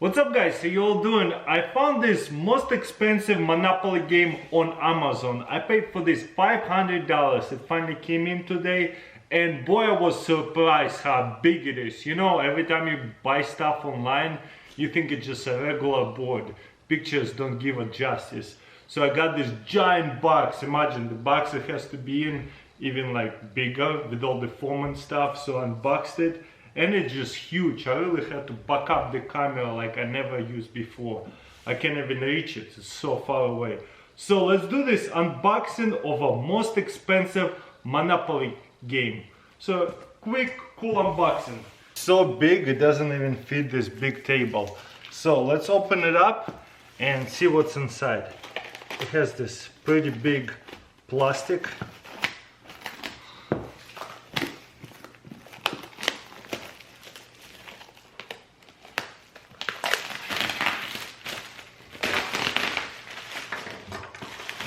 What's up guys, how you all doing? I found this most expensive Monopoly game on Amazon. I paid for this $500. It finally came in today and boy I was surprised how big it is. You know, every time you buy stuff online you think it's just a regular board. Pictures don't give it justice. So I got this giant box. Imagine the box it has to be in even like bigger with all the foam and stuff. So I unboxed it. And it's just huge. I really had to back up the camera like I never used before. I can't even reach it, it's so far away. So let's do this unboxing of a most expensive Monopoly game. So quick, cool unboxing. So big, it doesn't even fit this big table. So let's open it up and see what's inside. It has this pretty big plastic.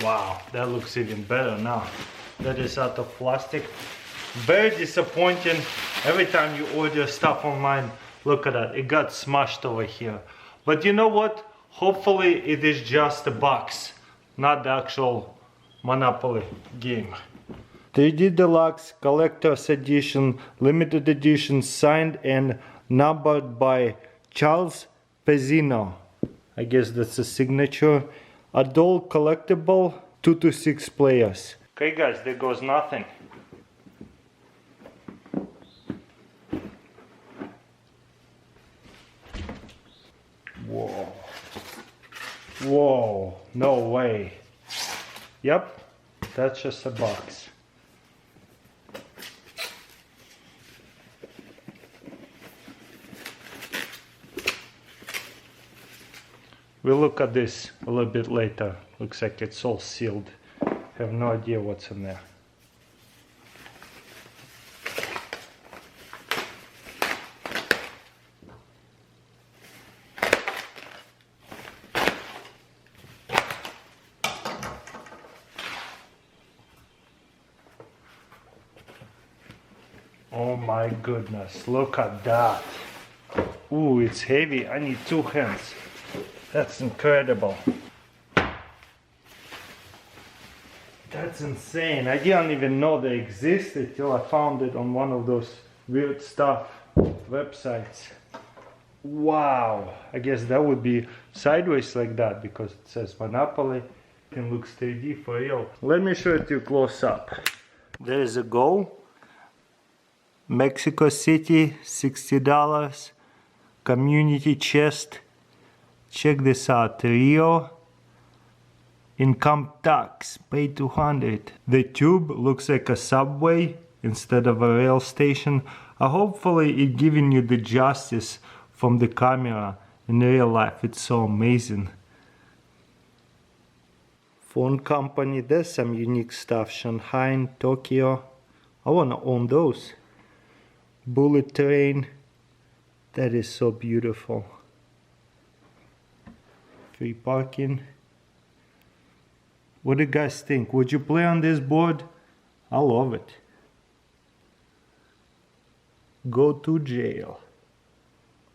Wow, that looks even better now. That is out of plastic. Very disappointing. Every time you order stuff online, look at that, it got smashed over here. But you know what? Hopefully it is just a box, not the actual Monopoly game. 3D Deluxe Collector's Edition, Limited Edition, signed and numbered by Charles Pezzino. I guess that's a signature. Adult collectible, 2 to 6 players. Okay guys, there goes nothing. Whoa. Whoa, no way. Yep, that's just a box. We'll look at this a little bit later. Looks like it's all sealed. Have no idea what's in there. Oh my goodness, look at that. Ooh, it's heavy. I need 2 hands. That's incredible. That's insane. I didn't even know they existed till I found it on one of those weird stuff websites. Wow. I guess that would be sideways like that because it says Monopoly. It looks 3D for real. Let me show it to you close up. There is a goal. Mexico City, $60. Community chest. Check this out, Rio, income tax, pay 200. The tube looks like a subway instead of a rail station. Hopefully it giving you the justice from the camera. In real life, it's so amazing. Phone company, there's some unique stuff. Shanghai, Tokyo. I wanna own those. Bullet train, that is so beautiful. Free parking. What do you guys think? Would you play on this board? I love it. Go to jail.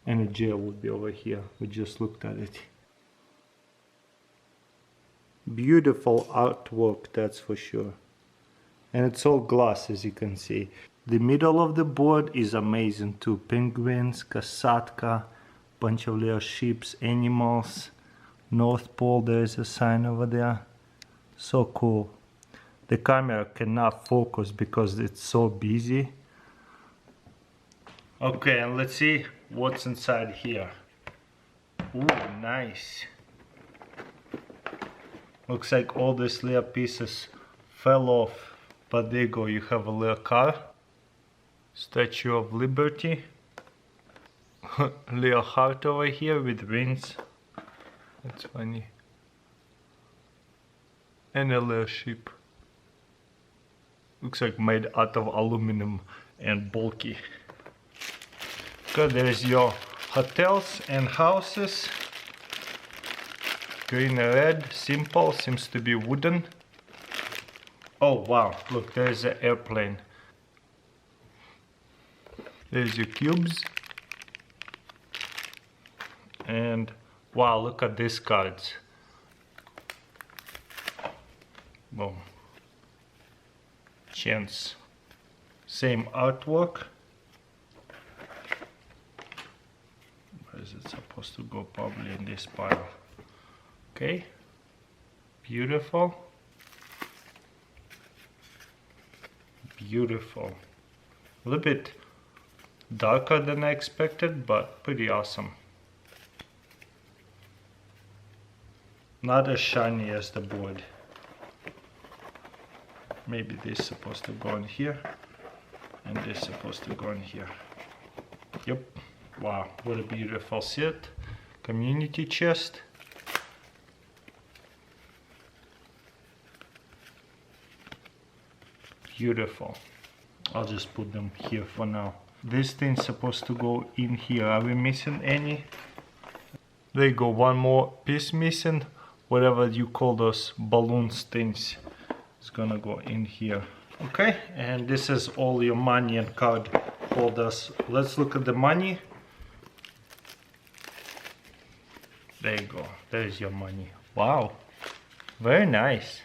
And the jail would be over here. We just looked at it. Beautiful artwork, that's for sure. And it's all glass, as you can see. The middle of the board is amazing too. Penguins, Kasatka, bunch of little sheeps, animals. North Pole, there is a sign over there. So cool. The camera cannot focus because it's so busy. Okay, and let's see what's inside here. Ooh, nice. Looks like all these little pieces fell off. But there you go, you have a little car. Statue of Liberty. Little heart over here with wings. That's funny. And a little ship. Looks like made out of aluminum and bulky. Good, there's your hotels and houses. Green and red, simple, seems to be wooden. Oh wow, look, there's an airplane. There's your cubes. And wow, look at these cards. Boom. Chance. Same artwork. Where is it supposed to go? Probably in this pile. Okay. Beautiful. Beautiful. A little bit darker than I expected, but pretty awesome. Not as shiny as the board. Maybe this is supposed to go in here, and this is supposed to go in here. Yep. Wow, what a beautiful set. Community chest. Beautiful. I'll just put them here for now. This thing's supposed to go in here. Are we missing any? There you go, one more piece missing. Whatever you call those balloons things, it's gonna go in here. Okay, and this is all your money and card holders. Let's look at the money. There you go, there's your money. Wow, very nice.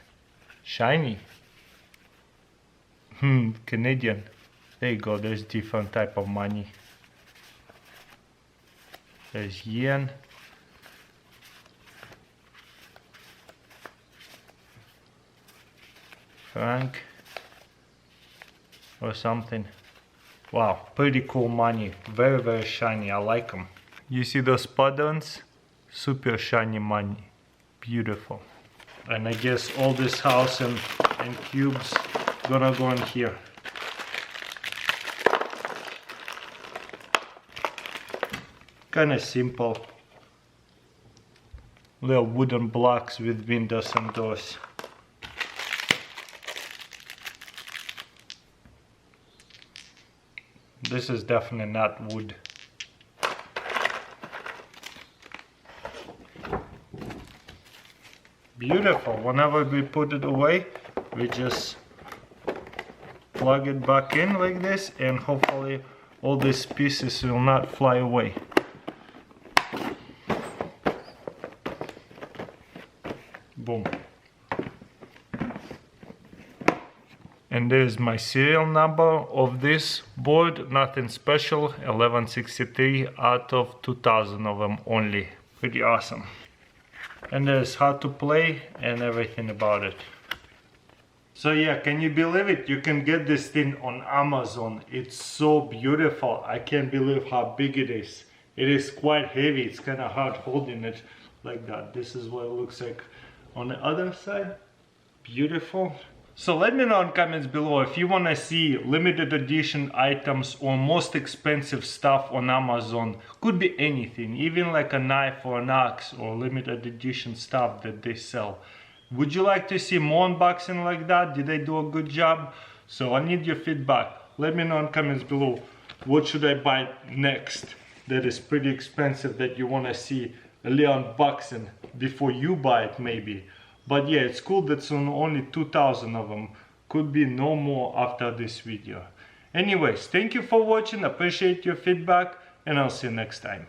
Shiny. Canadian. There you go, there's different type of money. There's yen. Franc. Or something. Wow, pretty cool money. Very, very shiny. I like them. You see those patterns? Super shiny money. Beautiful. And I guess all this house and cubes gonna go in here. Kinda simple. Little wooden blocks with windows and doors. This is definitely not wood. Beautiful. Whenever we put it away, we just plug it back in like this, and hopefully all these pieces will not fly away. Boom. And there's my serial number of this board. Nothing special. 1163 out of 2000 of them only. Pretty awesome. And there's how to play and everything about it. So yeah, can you believe it? You can get this thing on Amazon. It's so beautiful. I can't believe how big it is. It is quite heavy. It's kind of hard holding it like that. This is what it looks like on the other side. Beautiful. So let me know in comments below if you want to see limited edition items or most expensive stuff on Amazon. Could be anything, even like a knife or an axe or limited edition stuff that they sell. Would you like to see more unboxing like that? Did they do a good job? So I need your feedback. Let me know in comments below what should I buy next that is pretty expensive that you want to see a little unboxing before you buy it maybe. But yeah, it's cool that's on only 2000 of them. Could be no more after this video. Anyways, thank you for watching. Appreciate your feedback, and I'll see you next time.